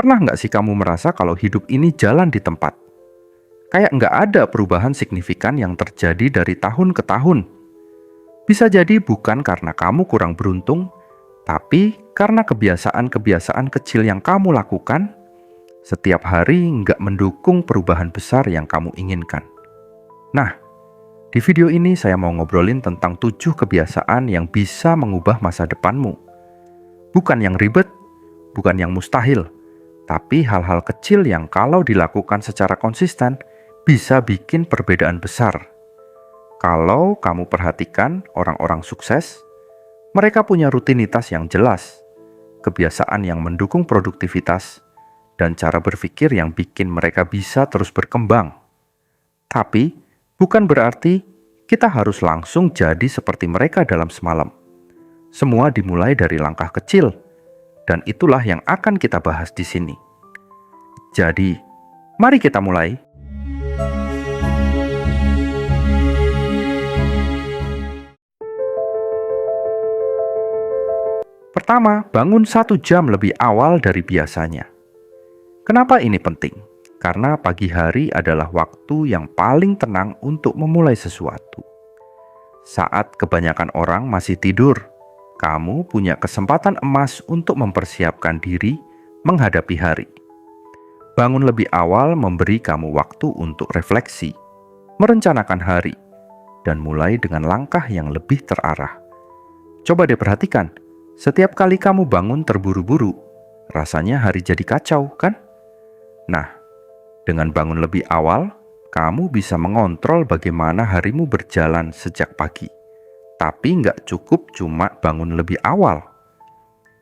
Pernah nggak sih kamu merasa kalau hidup ini jalan di tempat? Kayak nggak ada perubahan signifikan yang terjadi dari tahun ke tahun. Bisa jadi bukan karena kamu kurang beruntung, tapi karena kebiasaan-kebiasaan kecil yang kamu lakukan setiap hari nggak mendukung perubahan besar yang kamu inginkan. Nah, di video ini saya mau ngobrolin tentang 7 kebiasaan yang bisa mengubah masa depanmu. Bukan yang ribet, bukan yang mustahil, tapi hal-hal kecil yang kalau dilakukan secara konsisten bisa bikin perbedaan besar. Kalau kamu perhatikan orang-orang sukses, mereka punya rutinitas yang jelas, kebiasaan yang mendukung produktivitas, dan cara berpikir yang bikin mereka bisa terus berkembang. Tapi, bukan berarti kita harus langsung jadi seperti mereka dalam semalam. Semua dimulai dari langkah kecil, dan itulah yang akan kita bahas di sini. Jadi, mari kita mulai. Pertama, bangun 1 jam lebih awal dari biasanya. Kenapa ini penting? Karena pagi hari adalah waktu yang paling tenang untuk memulai sesuatu. Saat kebanyakan orang masih tidur, kamu punya kesempatan emas untuk mempersiapkan diri menghadapi hari. Bangun lebih awal memberi kamu waktu untuk refleksi, merencanakan hari, dan mulai dengan langkah yang lebih terarah. Coba deh perhatikan, setiap kali kamu bangun terburu-buru, rasanya hari jadi kacau, kan? Nah, dengan bangun lebih awal, kamu bisa mengontrol bagaimana harimu berjalan sejak pagi. Tapi nggak cukup cuma bangun lebih awal.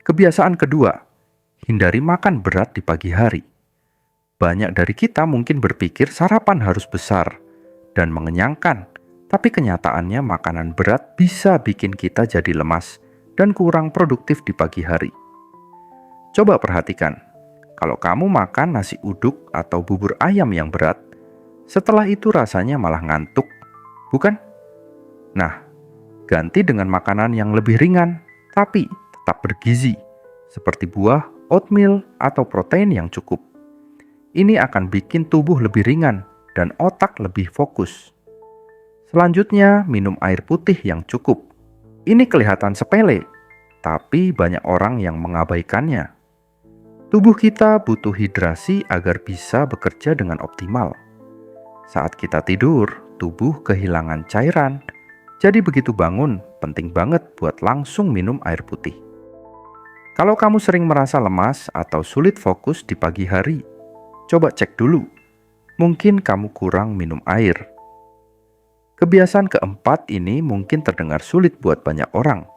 Kebiasaan kedua, hindari makan berat di pagi hari. Banyak dari kita mungkin berpikir sarapan harus besar dan mengenyangkan, tapi kenyataannya makanan berat bisa bikin kita jadi lemas dan kurang produktif di pagi hari. Coba perhatikan, kalau kamu makan nasi uduk atau bubur ayam yang berat, setelah itu rasanya malah ngantuk, bukan? Nah, ganti dengan makanan yang lebih ringan, tapi tetap bergizi, seperti buah, oatmeal, atau protein yang cukup. Ini akan bikin tubuh lebih ringan dan otak lebih fokus. Selanjutnya, minum air putih yang cukup. Ini kelihatan sepele, tapi banyak orang yang mengabaikannya. Tubuh kita butuh hidrasi agar bisa bekerja dengan optimal. Saat kita tidur, tubuh kehilangan cairan. Jadi begitu bangun, penting banget buat langsung minum air putih. Kalau kamu sering merasa lemas atau sulit fokus di pagi hari, coba cek dulu. Mungkin kamu kurang minum air. Kebiasaan keempat ini mungkin terdengar sulit buat banyak orang.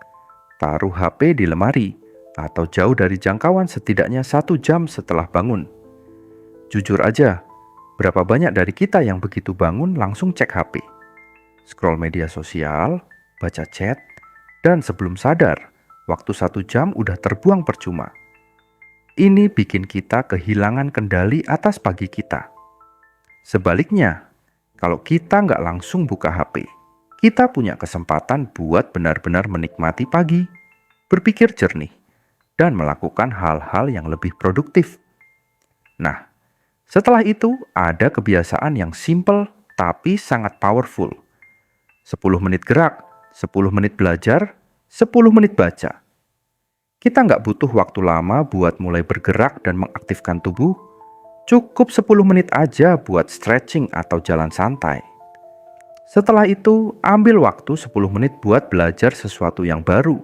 Taruh HP di lemari atau jauh dari jangkauan setidaknya 1 jam setelah bangun. Jujur aja, berapa banyak dari kita yang begitu bangun langsung cek HP? Scroll media sosial, baca chat, dan sebelum sadar, waktu 1 jam udah terbuang percuma. Ini bikin kita kehilangan kendali atas pagi kita. Sebaliknya, kalau kita nggak langsung buka HP, kita punya kesempatan buat benar-benar menikmati pagi, berpikir jernih, dan melakukan hal-hal yang lebih produktif. Nah, setelah itu ada kebiasaan yang simple tapi sangat powerful. 10 menit gerak, 10 menit belajar, 10 menit baca. Kita nggak butuh waktu lama buat mulai bergerak dan mengaktifkan tubuh. Cukup 10 menit aja buat stretching atau jalan santai. Setelah itu, ambil waktu 10 menit buat belajar sesuatu yang baru.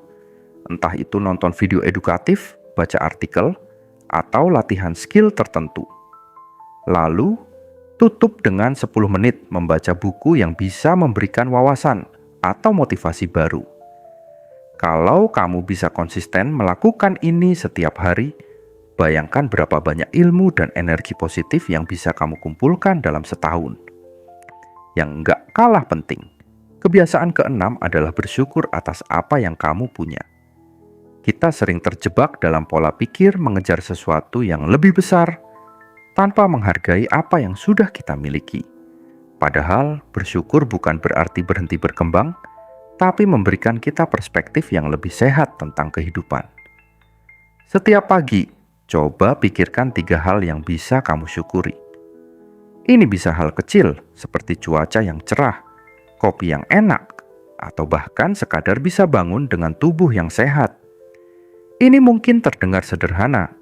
Entah itu nonton video edukatif, baca artikel, atau latihan skill tertentu. Lalu, tutup dengan 10 menit membaca buku yang bisa memberikan wawasan atau motivasi baru. Kalau kamu bisa konsisten melakukan ini setiap hari, bayangkan berapa banyak ilmu dan energi positif yang bisa kamu kumpulkan dalam setahun. Yang nggak kalah penting, kebiasaan keenam adalah bersyukur atas apa yang kamu punya. Kita sering terjebak dalam pola pikir mengejar sesuatu yang lebih besar, tanpa menghargai apa yang sudah kita miliki. Padahal bersyukur bukan berarti berhenti berkembang, tapi memberikan kita perspektif yang lebih sehat tentang kehidupan. Setiap pagi, Coba pikirkan 3 hal yang bisa kamu syukuri. Ini bisa hal kecil seperti cuaca yang cerah, kopi yang enak, atau bahkan sekadar bisa bangun dengan tubuh yang sehat. Ini mungkin terdengar sederhana,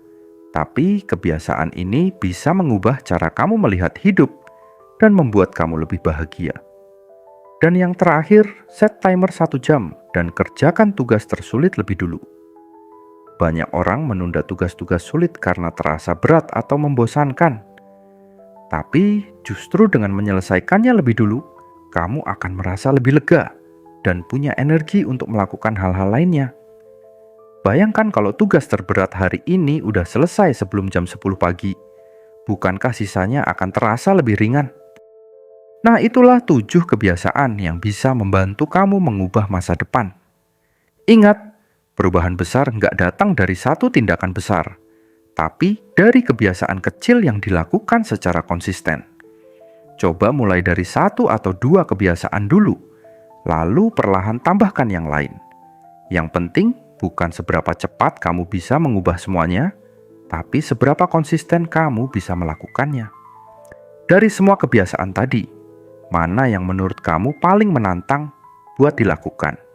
tapi kebiasaan ini bisa mengubah cara kamu melihat hidup dan membuat kamu lebih bahagia. Dan yang terakhir, set timer 1 jam dan kerjakan tugas tersulit lebih dulu. Banyak orang menunda tugas-tugas sulit karena terasa berat atau membosankan. Tapi justru dengan menyelesaikannya lebih dulu, kamu akan merasa lebih lega dan punya energi untuk melakukan hal-hal lainnya. Bayangkan kalau tugas terberat hari ini udah selesai sebelum jam 10 pagi. Bukankah sisanya akan terasa lebih ringan? Nah, itulah 7 kebiasaan yang bisa membantu kamu mengubah masa depan. Ingat, perubahan besar nggak datang dari satu tindakan besar, tapi dari kebiasaan kecil yang dilakukan secara konsisten. Coba mulai dari 1 atau 2 kebiasaan dulu, lalu perlahan tambahkan yang lain. Yang penting bukan seberapa cepat kamu bisa mengubah semuanya, tapi seberapa konsisten kamu bisa melakukannya. Dari semua kebiasaan tadi, mana yang menurut kamu paling menantang buat dilakukan?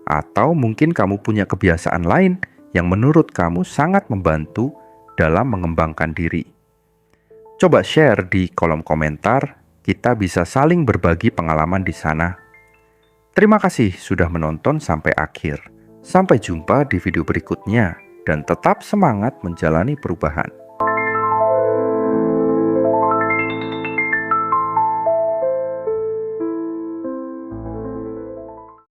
Atau mungkin kamu punya kebiasaan lain yang menurut kamu sangat membantu dalam mengembangkan diri. Coba share di kolom komentar, kita bisa saling berbagi pengalaman di sana. Terima kasih sudah menonton sampai akhir. Sampai jumpa di video berikutnya dan tetap semangat menjalani perubahan.